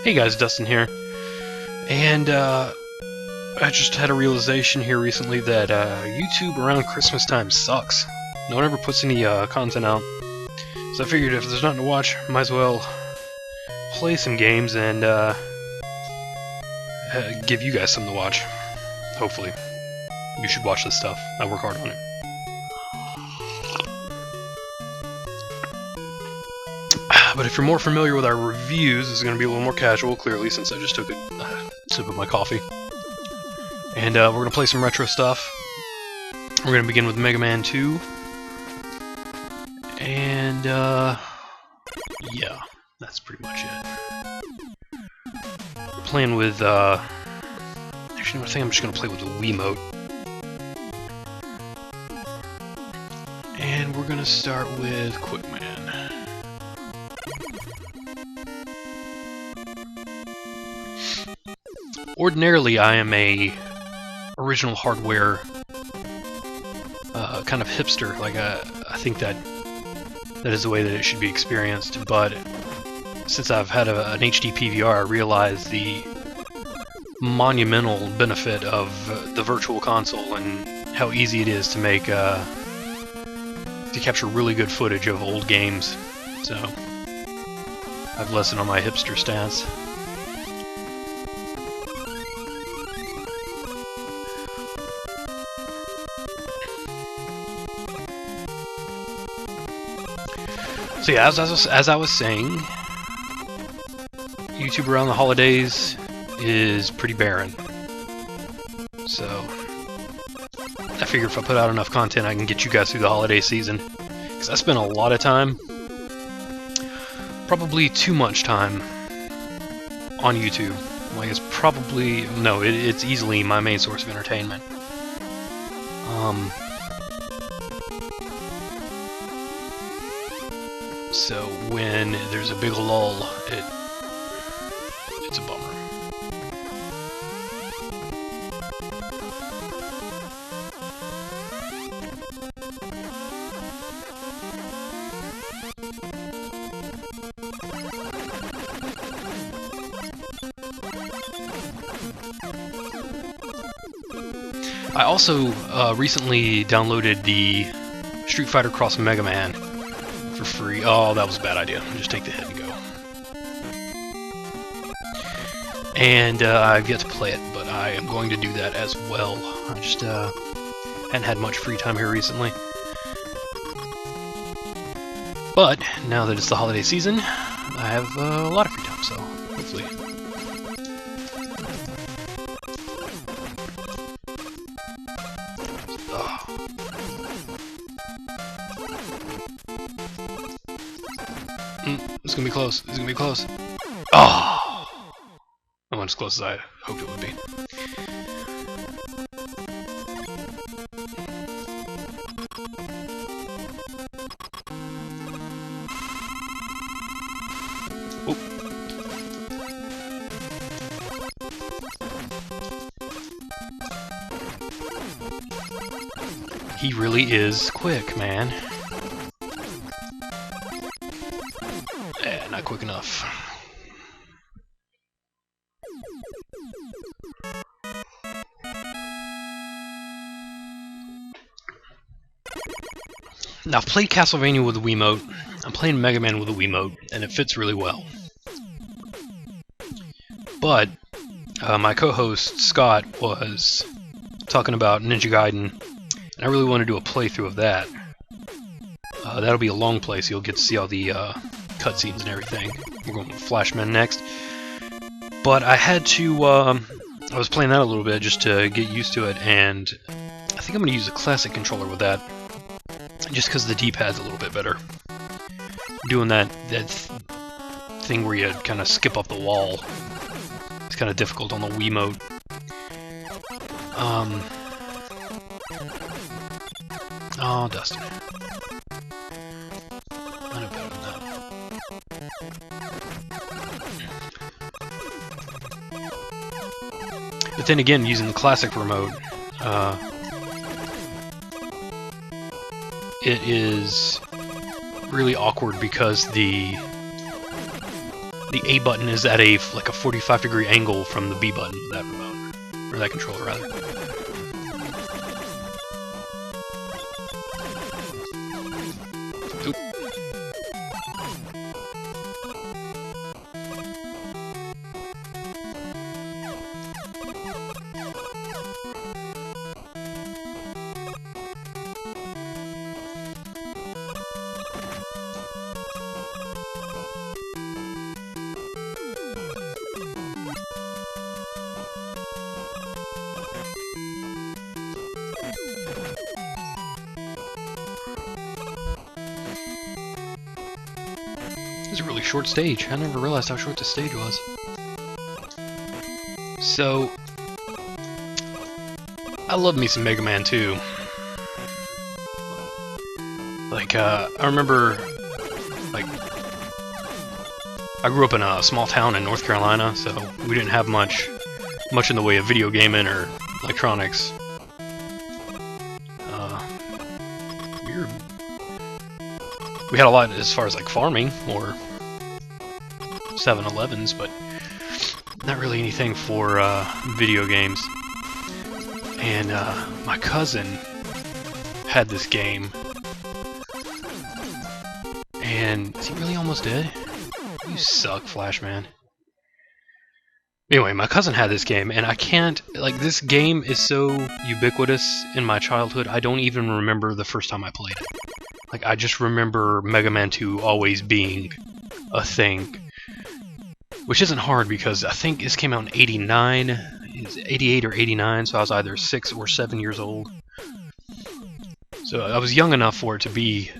Hey guys, Dustin here, and I just had a realization here recently that YouTube around Christmas time sucks. No one ever puts any content out, so I figured if there's nothing to watch, might as well play some games and give you guys something to watch. Hopefully. You should watch this stuff. I work hard on it. But if you're more familiar with our reviews, this is going to be a little more casual, clearly, since I just took a sip of my coffee. And we're going to play some retro stuff. We're going to begin with Mega Man 2. And, yeah, that's pretty much it. We're playing with, actually, I think I'm just going to play with the Wiimote. And we're going to start with Quickman. Ordinarily, I am a original hardware kind of hipster. Like, I think that is the way that it should be experienced. But since I've had an HD PVR, I realize the monumental benefit of the Virtual Console and how easy it is to make to capture really good footage of old games. So I've lessened on my hipster stance. So yeah, as I was saying, YouTube around the holidays is pretty barren. So I figured if I put out enough content, I can get you guys through the holiday season. Because I spent a lot of time, probably too much time, on YouTube. Like, it's probably, no, it's easily my main source of entertainment. So when there's a big lull, it's a bummer. I also recently downloaded the Street Fighter Cross Mega Man for free. Oh, that was a bad idea. Just take the hit and go. And I've yet to play it, but I am going to do that as well. I just hadn't had much free time here recently. But now that it's the holiday season, I have a lot of free time, so hopefully. It's gonna be close. It's gonna be close. Oh! I went as close as I hoped it would be. Oh. He really is quick, man. Not quick enough. Now, I've played Castlevania with the Wiimote. I'm playing Mega Man with the Wiimote, and it fits really well. But my co-host Scott was talking about Ninja Gaiden, and I really want to do a playthrough of that. That'll be a long play, so you'll get to see all the cutscenes and everything. We're going with Flashman next. But I had to, I was playing that a little bit just to get used to it, and I think I'm going to use a classic controller with that, just because the D-pad's a little bit better. Doing that thing where you kind of skip up the wall, it's kind of difficult on the Wiimote. Oh, Dustin. I know better than that. But then again, using the classic remote, it is really awkward because the the A button is at a like a 45-degree angle from the B button of that remote, or that controller rather. Oop. This is a really short stage. I never realized how short this stage was. So, I love me some Mega Man 2. Like, I remember, like, I grew up in a small town in North Carolina, so we didn't have much in the way of video gaming or electronics. We had a lot as far as like farming or 7-Elevens, but not really anything for video games. And my cousin had this game, and is he really almost dead? You suck, Flashman. Anyway, my cousin had this game, and I can't, like, this game is so ubiquitous in my childhood, I don't even remember the first time I played it. Like, I just remember Mega Man 2 always being a thing. Which isn't hard, because I think this came out in 89, 88 or 89, so I was either 6 or 7 years old. So I was young enough for it to be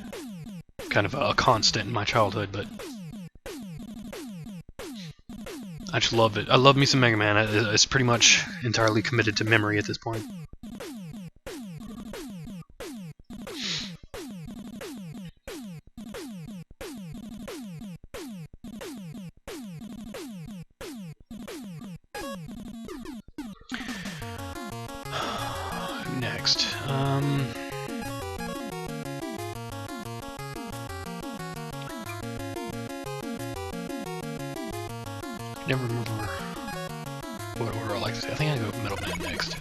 kind of a constant in my childhood, but I just love it. I love me some Mega Man. It's pretty much entirely committed to memory at this point. Next, never remember what order I like to say. I think I go Middleman next.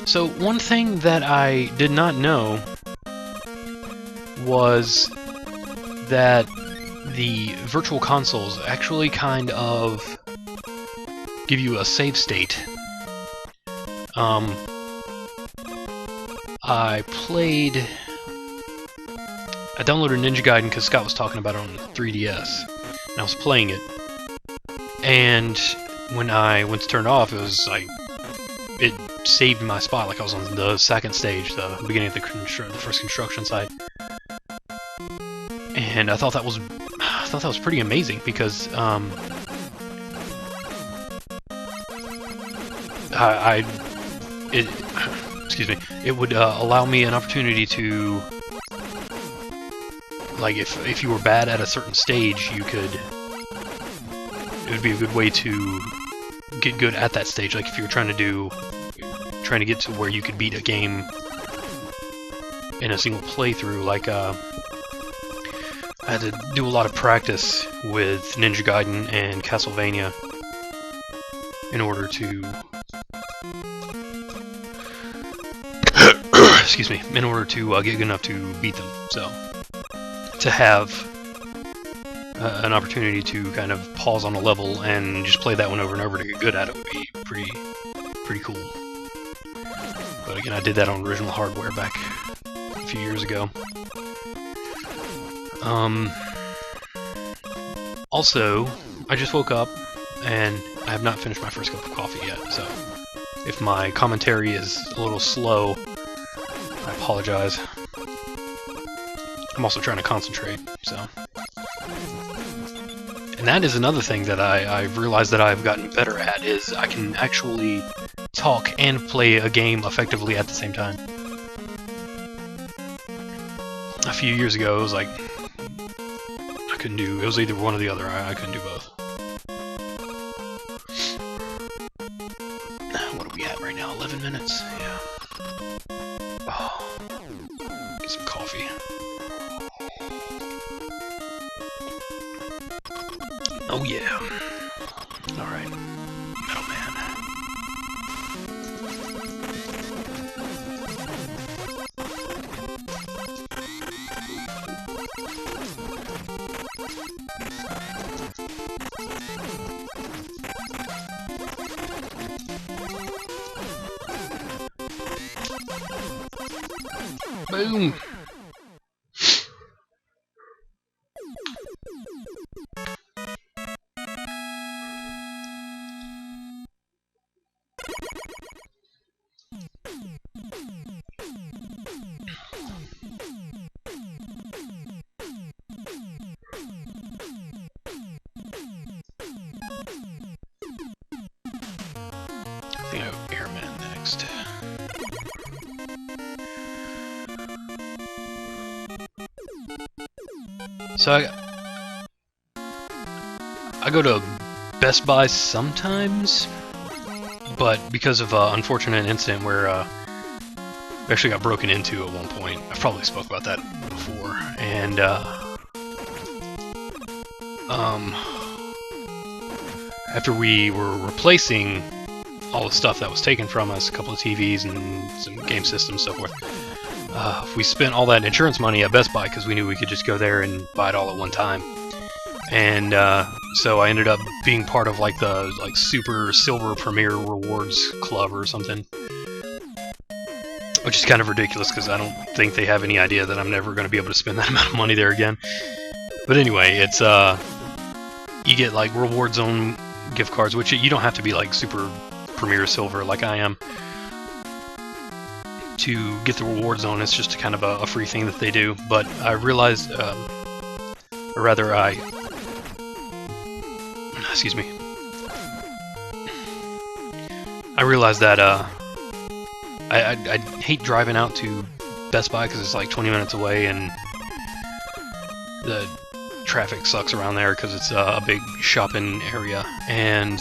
So one thing that I did not know was that the virtual consoles actually kind of give you a save state. I downloaded Ninja Gaiden because Scott was talking about it on 3DS, and I was playing it, and when I went to turn it off, it was like, it saved my spot, like I was on the second stage, the beginning of the first construction site. And I thought that was pretty amazing, because it would allow me an opportunity to, like, if you were bad at a certain stage, it would be a good way to get good at that stage. Like if you were trying to get to where you could beat a game in a single playthrough, like I had to do a lot of practice with Ninja Gaiden and Castlevania in order to get good enough to beat them. So to have an opportunity to kind of pause on a level and just play that one over and over to get good at it would be pretty cool. But again, I did that on original hardware back a few years ago. Also, I just woke up and I have not finished my first cup of coffee yet, so if my commentary is a little slow, I apologize. I'm also trying to concentrate, so. And that is another thing that I've realized that I've gotten better at, is I can actually talk and play a game effectively at the same time. A few years ago, it was like, it was either one or the other, I couldn't do both. What are we at right now, 11 minutes? Yeah. Oh yeah. Alright. Metal Man. Boom! I think I have Airman next. So I go to Best Buy sometimes, but because of an unfortunate incident where we actually got broken into at one point. I've probably spoke about that before, and after we were replacing all the stuff that was taken from us, a couple of TVs and some game systems and so forth, we spent all that insurance money at Best Buy because we knew we could just go there and buy it all at one time. And so I ended up being part of like the Super Silver Premier Rewards Club or something, which is kind of ridiculous because I don't think they have any idea that I'm never going to be able to spend that amount of money there again. But anyway, it's you get like Reward Zone gift cards, which you don't have to be like Super Premier Silver like I am to get the Reward Zone. It's just kind of a free thing that they do. But I realized, or rather excuse me, I realized that I hate driving out to Best Buy because it's like 20 minutes away and the traffic sucks around there because it's a big shopping area, and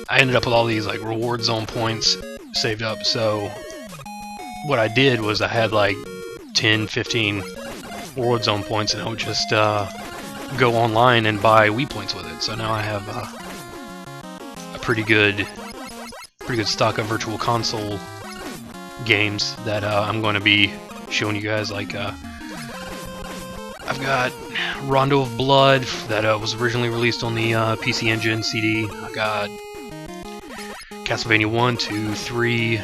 I ended up with all these like Reward Zone points saved up. So what I did was I had like 10, 15 Reward Zone points, and I would just go online and buy Wii points with it. So now I have a pretty good stock of Virtual Console games that I'm going to be showing you guys. Like I've got Rondo of Blood that was originally released on the PC Engine CD. I got Castlevania 1, 2, 3.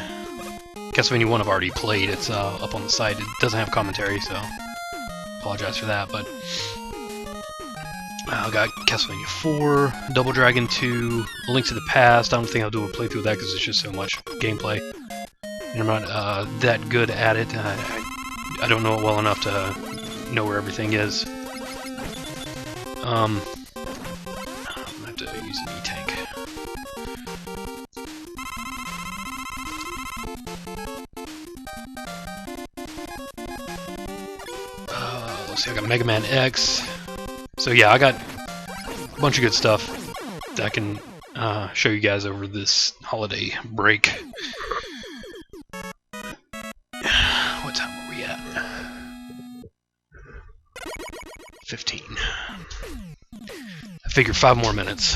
Castlevania 1 I've already played. It's up on the site. It doesn't have commentary, so apologize for that. But I got Castlevania 4, Double Dragon 2, A Link to the Past. I don't think I'll do a playthrough of that because it's just so much gameplay, and I'm not that good at it. I don't know it well enough to know where everything is. I'm gonna have to use an E-tank. Let's see, I got Mega Man X. So yeah, I got a bunch of good stuff that I can show you guys over this holiday break. What time are we at? 15. I figure 5 more minutes.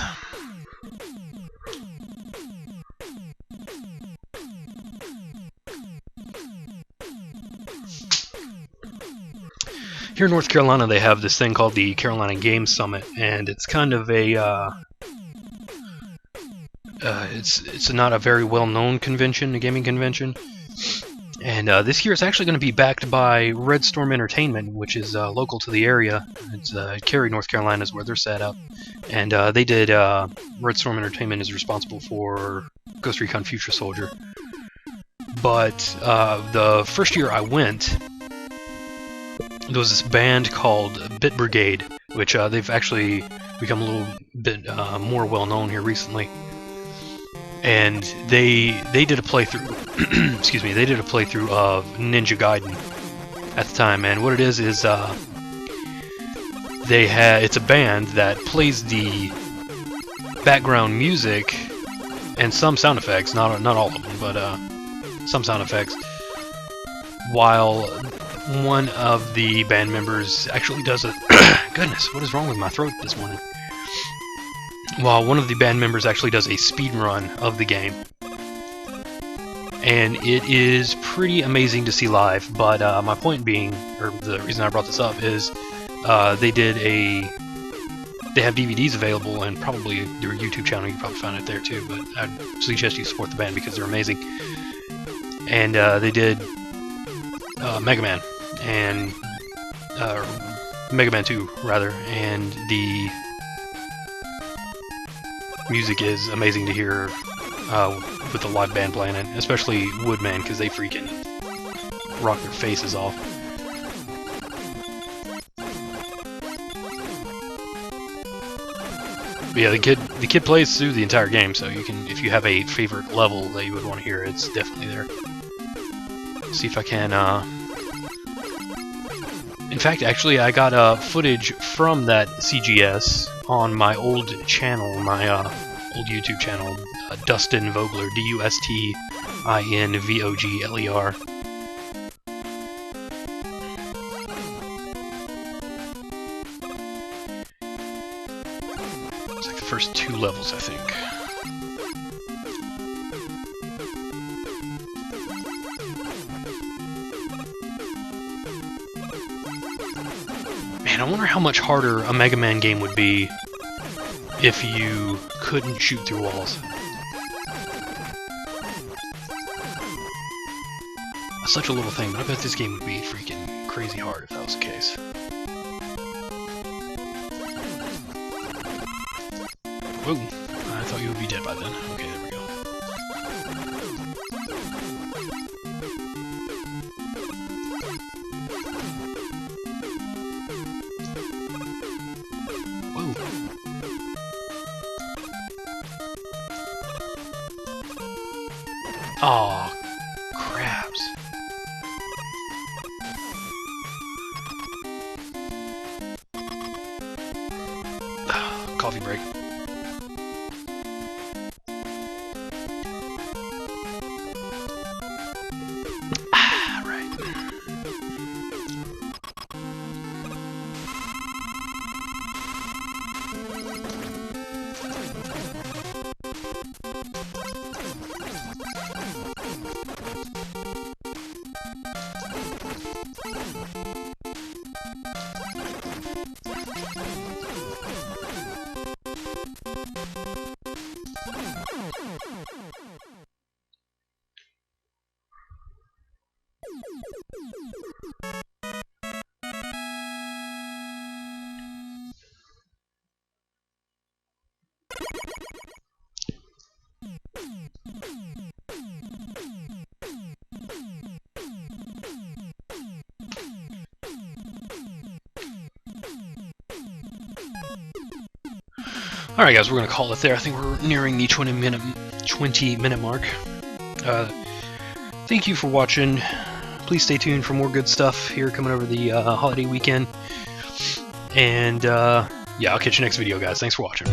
Here in North Carolina, they have this thing called the Carolina Game Summit, and it's kind of a it's not a very well-known convention, a gaming convention. And this year it's actually going to be backed by Red Storm Entertainment, which is local to the area. It's Cary, North Carolina is where they're set up. And they did Red Storm Entertainment is responsible for Ghost Recon Future Soldier. But the first year I went, there was this band called Brigade, which they've actually become a little bit more well-known here recently. And they did a playthrough, excuse me, they did a playthrough of Ninja Gaiden at the time. And what it is it's a band that plays the background music and some sound effects, not all of them, but some sound effects, while one of the band members actually does a... Goodness, what is wrong with my throat this morning? Well, one of the band members actually does a speed run of the game. And it is pretty amazing to see live, but my point being, or the reason I brought this up is they have DVDs available, and probably their YouTube channel, you can probably find it there too, but I'd suggest you support the band because they're amazing. And they did Mega Man, and Mega Man 2, rather, and the music is amazing to hear with the live band playing it, especially Woodman, because they freaking rock their faces off. But yeah, the kid plays through the entire game, so you can, if you have a favorite level that you would want to hear, it's definitely there. Let's see if I can. In fact, actually, I got footage from that CGS on my old channel, my old YouTube channel, Dustin Vogler, DUSTINVOGLER. It's like the first 2 levels, I think. Man, I wonder how much harder a Mega Man game would be if you couldn't shoot through walls. Such a little thing, but I bet this game would be freaking crazy hard if that was the case. Whoa, I thought you would be dead by then. Okay, there we go. Whoa. Aw, crabs. Coffee break. Alright guys, we're going to call it there. I think we're nearing the 20 minute mark. Thank you for watching. Please stay tuned for more good stuff here coming over the holiday weekend. And yeah, I'll catch you next video, guys. Thanks for watching.